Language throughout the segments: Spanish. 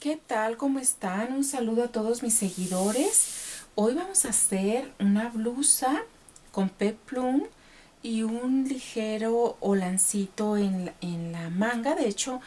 ¿Qué tal? ¿Cómo están? Un saludo a todos mis seguidores. Hoy vamos a hacer una blusa con peplum y un ligero holancito en la manga. De hecho,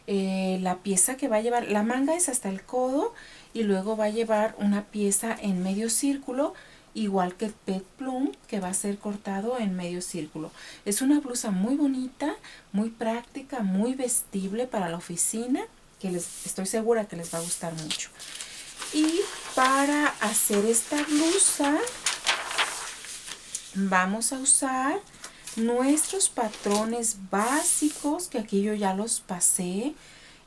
la pieza que va a llevar, la manga es hasta el codo y luego va a llevar una pieza en medio círculo, igual que el peplum, que va a ser cortado en medio círculo. Es una blusa muy bonita, muy práctica, muy vestible para la oficina, que estoy segura que les va a gustar mucho. Y para hacer esta blusa vamos a usar nuestros patrones básicos, que aquí yo ya los pasé,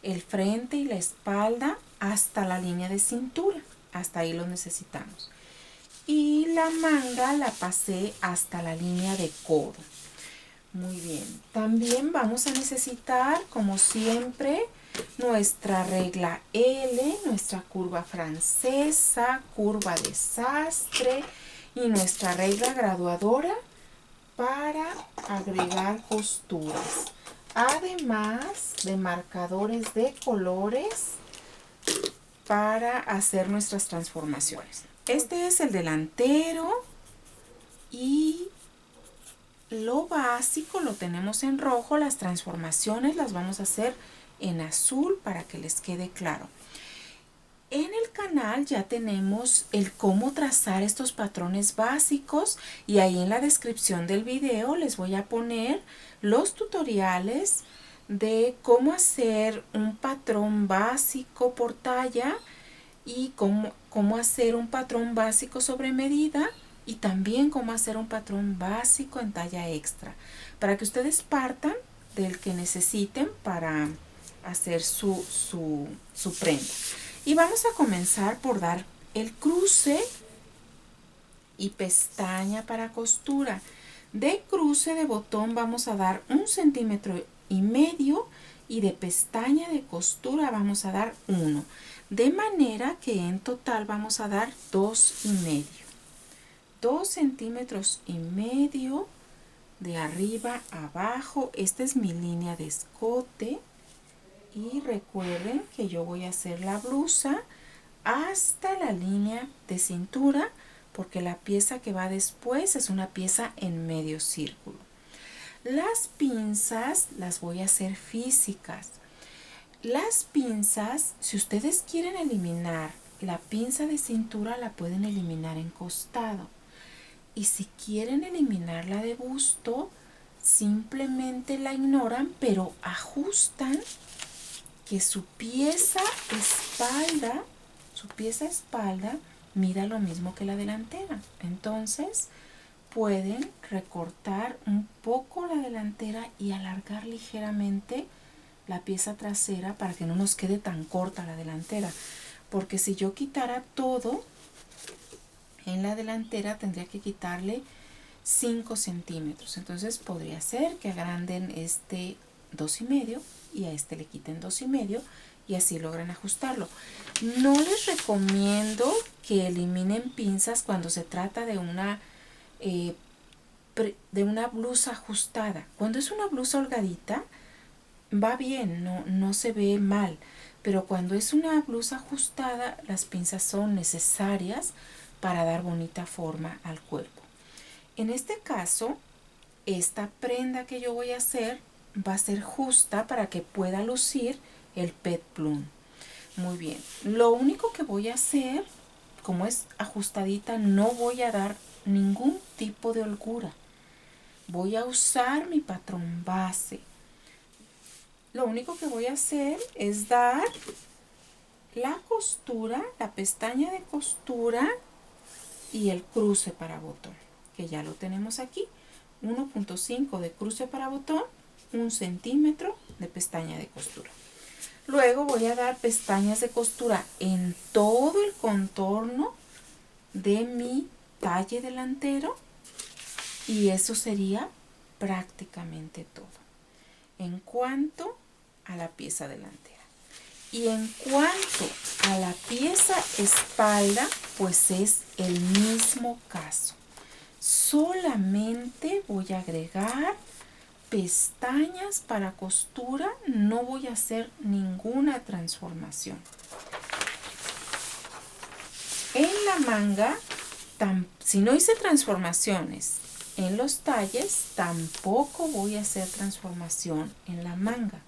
el frente y la espalda hasta la línea de cintura, hasta ahí los necesitamos. Y la manga la pasé hasta la línea de codo. Muy bien, también vamos a necesitar, como siempre, nuestra regla L, nuestra curva francesa, curva de sastre y nuestra regla graduadora para agregar costuras. Además de marcadores de colores para hacer nuestras transformaciones. Este es el delantero y lo básico lo tenemos en rojo, las transformaciones las vamos a hacer en azul para que les quede claro. En el canal ya tenemos el cómo trazar estos patrones básicos y ahí en la descripción del video les voy a poner los tutoriales de cómo hacer un patrón básico por talla y cómo hacer un patrón básico sobre medida y también cómo hacer un patrón básico en talla extra, para que ustedes partan del que necesiten para hacer su prenda. Y vamos a comenzar por dar el cruce y pestaña para costura. De cruce de botón vamos a dar 1,5 centímetros y de pestaña de costura vamos a dar 1, de manera que en total vamos a dar 2,5. 2,5 centímetros de arriba a abajo. Esta es mi línea de escote y recuerden que yo voy a hacer la blusa hasta la línea de cintura, porque la pieza que va después es una pieza en medio círculo. Las pinzas las voy a hacer físicas. Las pinzas, si ustedes quieren eliminar la pinza de cintura, la pueden eliminar en costado. Y si quieren eliminar la de busto, simplemente la ignoran, pero ajustan que su pieza espalda mida lo mismo que la delantera. Entonces pueden recortar un poco la delantera y alargar ligeramente la pieza trasera para que no nos quede tan corta la delantera, porque si yo quitara todo en la delantera tendría que quitarle 5 centímetros. Entonces podría ser que agranden este 2,5 y a este le quiten 2,5 y así logran ajustarlo. No les recomiendo que eliminen pinzas cuando se trata de una blusa ajustada. Cuando es una blusa holgadita va bien, no se ve mal, pero cuando es una blusa ajustada las pinzas son necesarias para dar bonita forma al cuerpo. En este caso, esta prenda que yo voy a hacer va a ser justa para que pueda lucir el peplum. Muy bien, lo único que voy a hacer, como es ajustadita, no voy a dar ningún tipo de holgura. Voy a usar mi patrón base. Lo único que voy a hacer es dar la costura, la pestaña de costura y el cruce para botón, que ya lo tenemos aquí. 1,5 de cruce para botón, 1 centímetro de pestaña de costura. Luego voy a dar pestañas de costura en todo el contorno de mi talle delantero y eso sería prácticamente todo en cuanto a la pieza delantera. Y en cuanto a la pieza espalda, pues es el mismo caso. Solamente voy a agregar pestañas para costura, no voy a hacer ninguna transformación. la manga, si no hice transformaciones en los talles, tampoco voy a hacer transformación en la manga.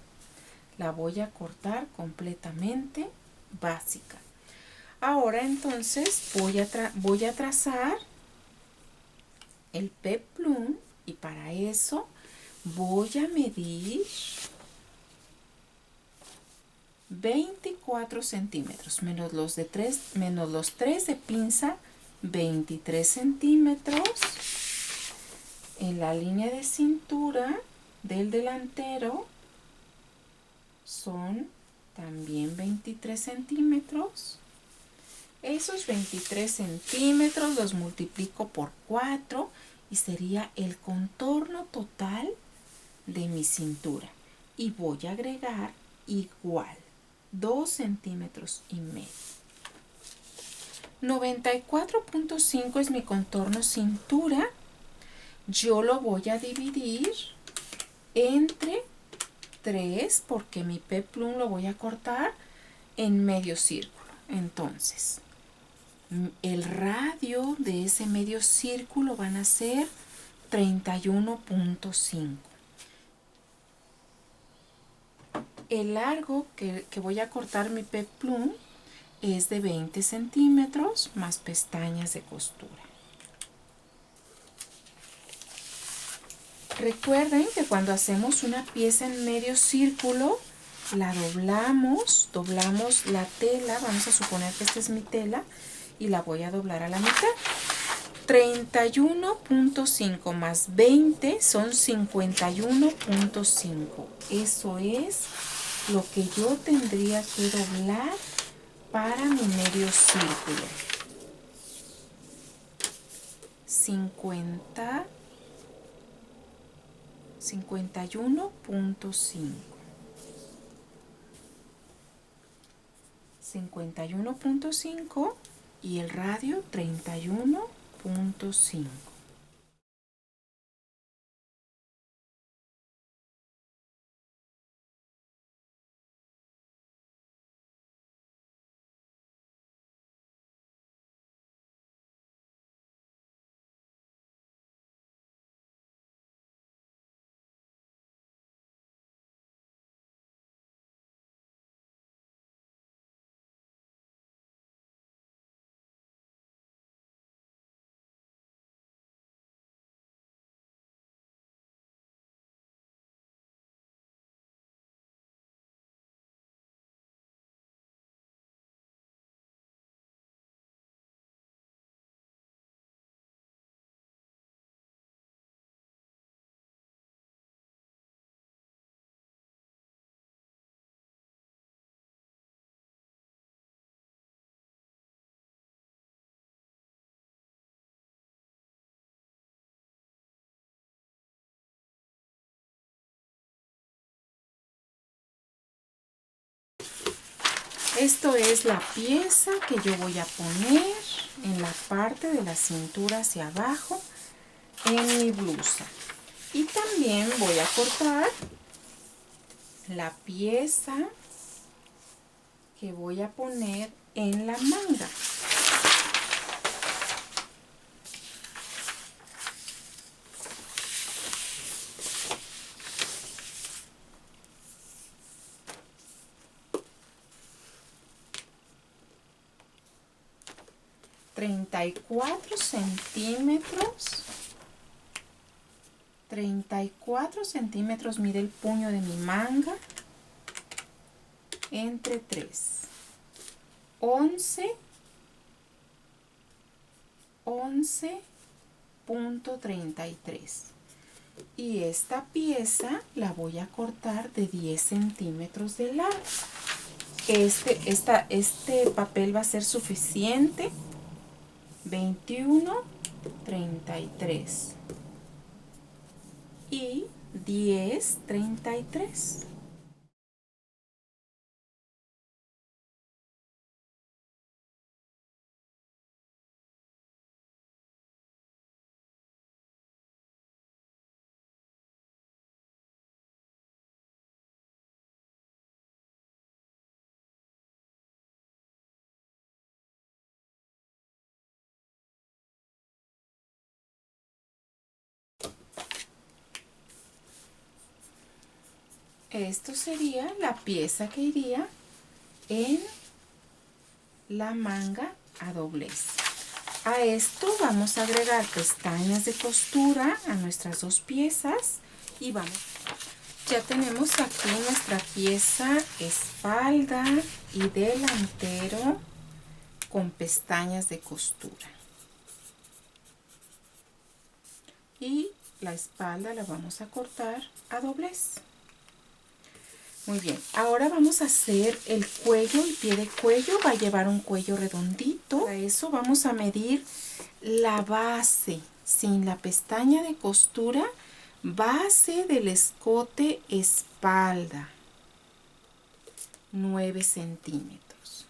La voy a cortar completamente básica. Ahora entonces voy a trazar el peplum y para eso voy a medir 24 centímetros menos los 3 de pinza, 23 centímetros. En la línea de cintura del delantero son también 23 centímetros. Esos 23 centímetros los multiplico por 4 y sería el contorno total de mi cintura. Y voy a agregar igual 2 centímetros y medio. 94.5 es mi contorno cintura. Yo lo voy a dividir entre 3 porque mi peplum lo voy a cortar en medio círculo. Entonces, el radio de ese medio círculo van a ser 31.5. El largo que voy a cortar mi peplum es de 20 centímetros más pestañas de costura. Recuerden que cuando hacemos una pieza en medio círculo, la doblamos la tela, vamos a suponer que esta es mi tela, y la voy a doblar a la mitad. 31.5 más 20 son 51.5. Eso es lo que yo tendría que doblar para mi medio círculo. 51.5. 51.5 y el radio 31.5. Esto es la pieza que yo voy a poner en la parte de la cintura hacia abajo en mi blusa. Y también voy a cortar la pieza que voy a poner en la manga. $34 centímetros mide el puño de mi manga entre 3. 11.33. Y esta pieza la voy a cortar de 10 centímetros de largo. Este papel va a ser suficiente. 21.33 y 10.33. Esto sería la pieza que iría en la manga a doblez. A esto vamos a agregar pestañas de costura a nuestras dos piezas y vamos. Ya tenemos aquí nuestra pieza espalda y delantero con pestañas de costura. Y la espalda la vamos a cortar a doblez. Muy bien, ahora vamos a hacer el cuello, el pie de cuello va a llevar un cuello redondito. Para eso vamos a medir la base, sin la pestaña de costura, base del escote espalda, 9 centímetros.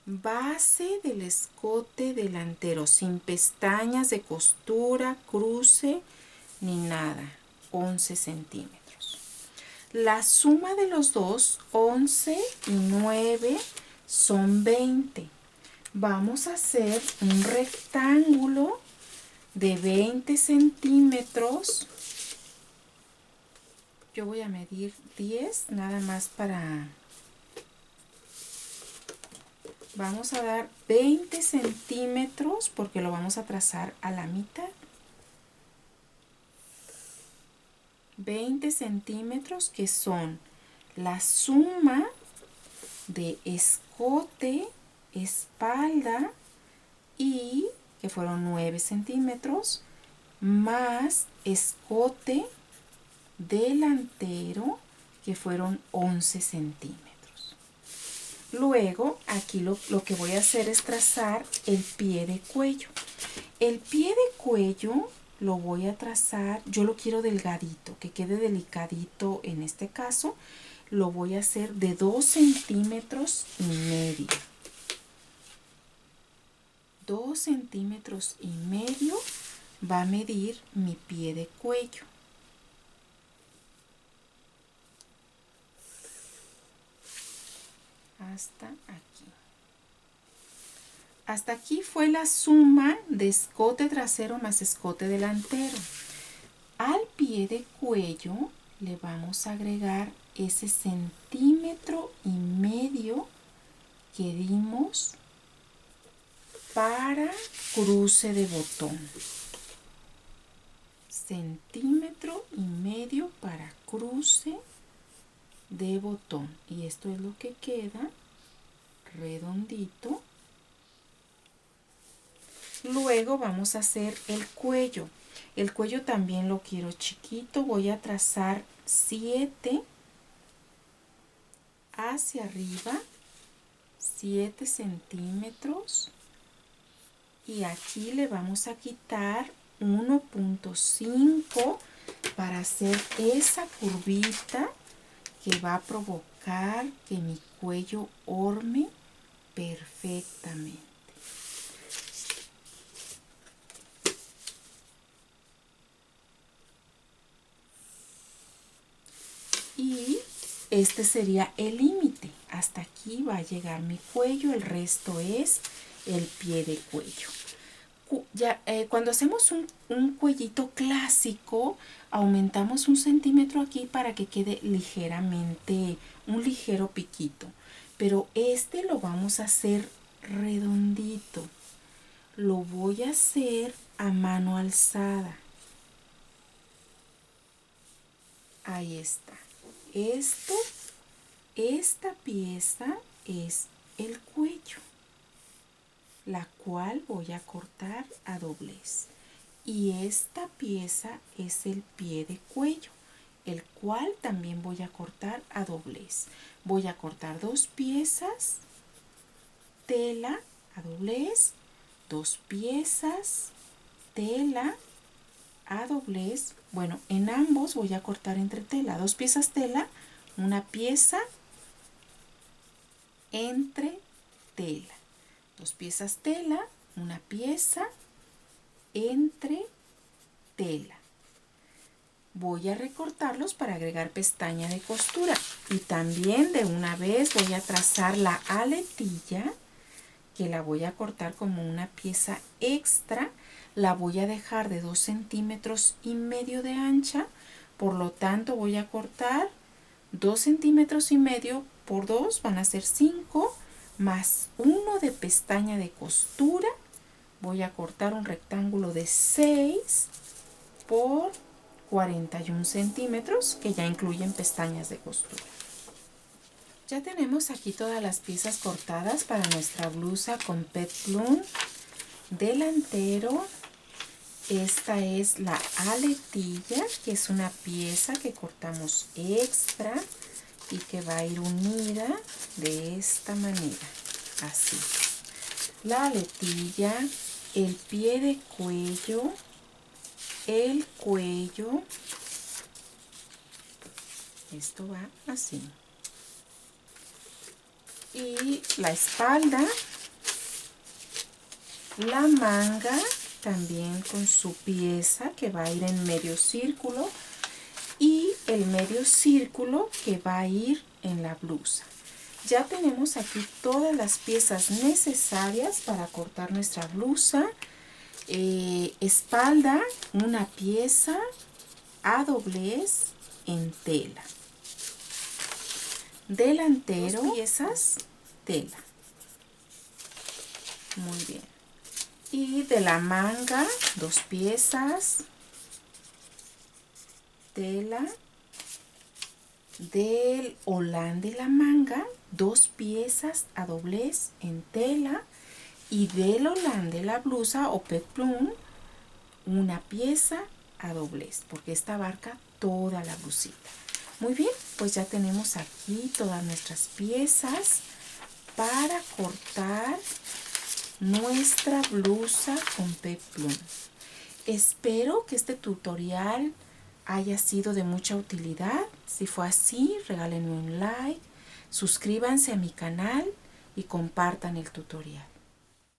Base del escote delantero, sin pestañas de costura, cruce, ni nada, 11 centímetros. La suma de los dos, 11 y 9, son 20. Vamos a hacer un rectángulo de 20 centímetros. Yo voy a medir 10, nada más para... Vamos a dar 20 centímetros porque lo vamos a trazar a la mitad. 20 centímetros que son la suma de escote, espalda y que fueron 9 centímetros más escote delantero que fueron 11 centímetros. Luego aquí lo que voy a hacer es trazar el pie de cuello. El pie de cuello lo voy a trazar, yo lo quiero delgadito, que quede delicadito en este caso. Lo voy a hacer de 2 centímetros y medio. 2 centímetros y medio va a medir mi pie de cuello. Hasta aquí. Hasta aquí fue la suma de escote trasero más escote delantero. Al pie de cuello le vamos a agregar ese centímetro y medio que dimos para cruce de botón. Centímetro y medio para cruce de botón. Y esto es lo que queda redondito. Luego vamos a hacer el cuello. El cuello también lo quiero chiquito. Voy a trazar 7 hacia arriba, 7 centímetros. Y aquí le vamos a quitar 1.5 para hacer esa curvita que va a provocar que mi cuello horme perfectamente. Y este sería el límite. Hasta aquí va a llegar mi cuello, el resto es el pie de cuello. Ya, cuando hacemos un cuellito clásico, aumentamos 1 centímetro aquí para que quede ligeramente, un ligero piquito. Pero este lo vamos a hacer redondito. Lo voy a hacer a mano alzada. Ahí está. Esta pieza es el cuello, la cual voy a cortar a doblez. Y esta pieza es el pie de cuello, el cual también voy a cortar a doblez. Voy a cortar 2 piezas, tela a doblez, 2 piezas, tela a doblez. Bueno, en ambos voy a cortar entre tela, 2 piezas tela, una pieza entre tela, 2 piezas tela, una pieza entre tela. Voy a recortarlos para agregar pestaña de costura y también de una vez voy a trazar la aletilla, que la voy a cortar como una pieza extra. La voy a dejar de 2 centímetros y medio de ancha, por lo tanto voy a cortar 2 centímetros y medio por 2 van a ser 5, más 1 de pestaña de costura. Voy a cortar un rectángulo de 6 por 41 centímetros, que ya incluyen pestañas de costura. Ya tenemos aquí todas las piezas cortadas para nuestra blusa con peplum delantero. Esta es la aletilla, que es una pieza que cortamos extra y que va a ir unida de esta manera, así. La aletilla, el pie de cuello, el cuello, esto va así. Y la espalda, la manga, también con su pieza que va a ir en medio círculo, y el medio círculo que va a ir en la blusa. Ya tenemos aquí todas las piezas necesarias para cortar nuestra blusa. Espalda, una pieza a doblez en tela. Delantero, 2 piezas, tela. Muy bien. Y de la manga, 2 piezas, tela. Del holán de la manga, 2 piezas a doblez en tela. Y del holán de la blusa o peplum, una pieza a doblez, porque esta abarca toda la blusita. Muy bien, pues ya tenemos aquí todas nuestras piezas para cortar nuestra blusa con peplum. Espero que este tutorial haya sido de mucha utilidad. Si fue así, regálenme un like, suscríbanse a mi canal y compartan el tutorial.